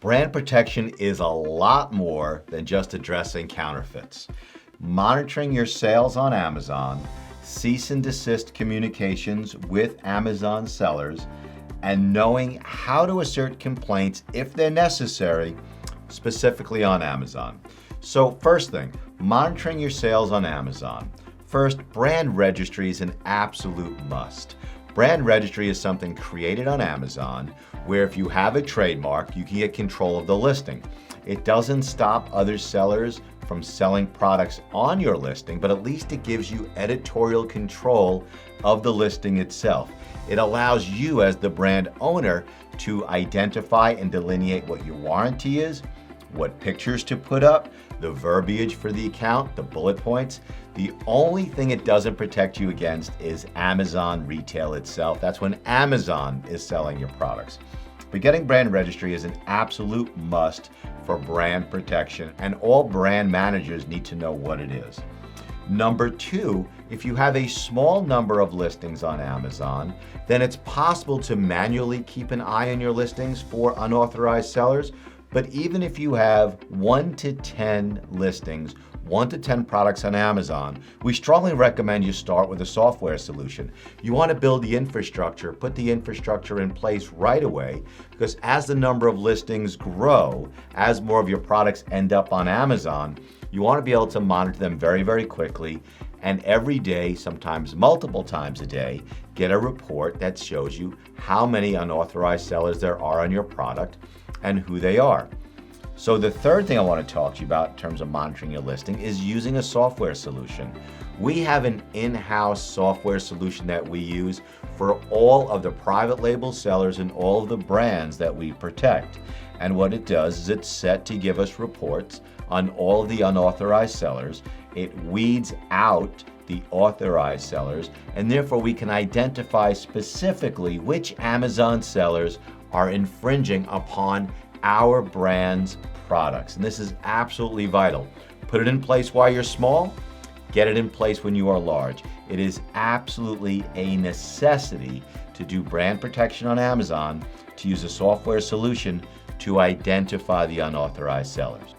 Brand protection is a lot more than just addressing counterfeits. Monitoring your sales on Amazon, cease and desist communications with Amazon sellers, and knowing how to assert complaints if they're necessary, specifically on Amazon. So first thing, monitoring your sales on Amazon. First, brand registry is an absolute must. Brand registry is something created on Amazon where if you have a trademark, you can get control of the listing. It doesn't stop other sellers from selling products on your listing, but at least it gives you editorial control of the listing itself. It allows you as the brand owner to identify and delineate what your warranty is, what pictures to put up, the verbiage for the account, the bullet points. The only thing it doesn't protect you against is Amazon retail itself. That's when Amazon is selling your products. But getting brand registry is an absolute must for brand protection, and all brand managers need to know what it is. Number two, if you have a small number of listings on Amazon, then it's possible to manually keep an eye on your listings for unauthorized sellers. But even if you have 1 to 10 listings, 1 to 10 products on Amazon, we strongly recommend you start with a software solution. You want to build the infrastructure, put the infrastructure in place right away, because as the number of listings grow, as more of your products end up on Amazon, you want to be able to monitor them very, very quickly. And every day, sometimes multiple times a day, get a report that shows you how many unauthorized sellers there are on your product and who they are. So the third thing I want to talk to you about in terms of monitoring your listing is using a software solution. We have an in-house software solution that we use for all of the private label sellers and all of the brands that we protect. And what it does is it's set to give us reports on all of the unauthorized sellers. It weeds out the authorized sellers, and therefore we can identify specifically which Amazon sellers are infringing upon our brand's products. And this is absolutely vital. Put it in place while you're small, get it in place when you are large. It is absolutely a necessity to do brand protection on Amazon, to use a software solution to identify the unauthorized sellers.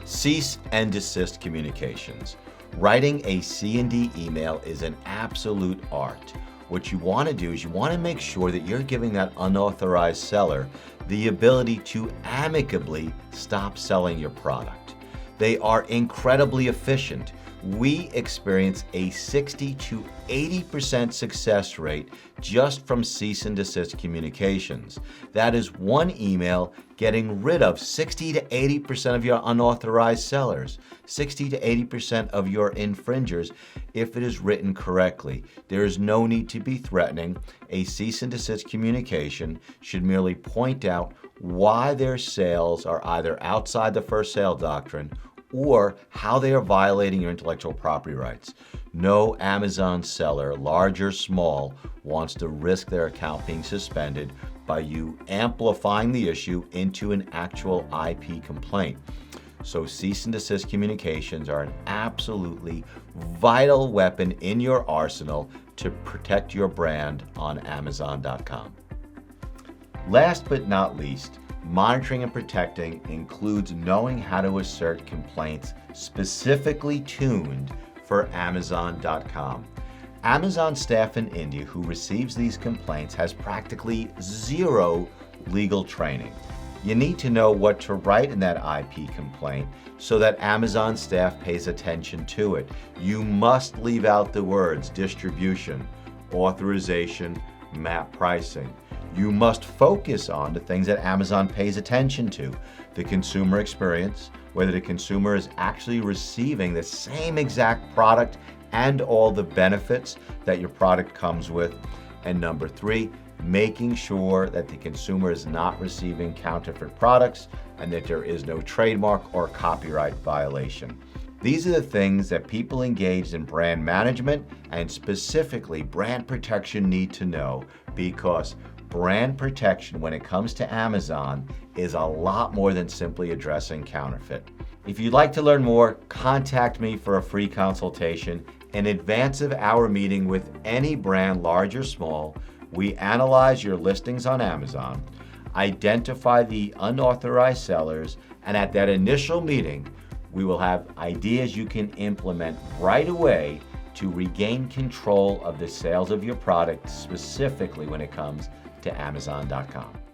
Cease and desist communications. Writing a C&D email is an absolute art. What you want to do is you want to make sure that you're giving that unauthorized seller the ability to amicably stop selling your product. They are incredibly efficient. We experience a 60 to 80% success rate just from cease and desist communications. That is one email getting rid of 60 to 80% of your unauthorized sellers, 60 to 80% of your infringers if it is written correctly. There is no need to be threatening. A cease and desist communication should merely point out why their sales are either outside the first sale doctrine or how they are violating your intellectual property rights. No Amazon seller, large or small, wants to risk their account being suspended by you amplifying the issue into an actual IP complaint. So cease and desist communications are an absolutely vital weapon in your arsenal to protect your brand on Amazon.com. Last but not least, monitoring and protecting includes knowing how to assert complaints specifically tuned for Amazon.com. Amazon staff in India who receives these complaints has practically zero legal training. You need to know what to write in that IP complaint so that Amazon staff pays attention to it. You must leave out the words distribution, authorization, map pricing. You must focus on the things that Amazon pays attention to. The consumer experience, whether the consumer is actually receiving the same exact product and all the benefits that your product comes with. And number three, making sure that the consumer is not receiving counterfeit products and that there is no trademark or copyright violation. These are the things that people engaged in brand management and specifically brand protection need to know, because brand protection when it comes to Amazon is a lot more than simply addressing counterfeit. If you'd like to learn more, contact me for a free consultation. In advance of our meeting with any brand, large or small, we analyze your listings on Amazon, identify the unauthorized sellers, and at that initial meeting, we will have ideas you can implement right away to regain control of the sales of your product, specifically when it comes to Amazon.com.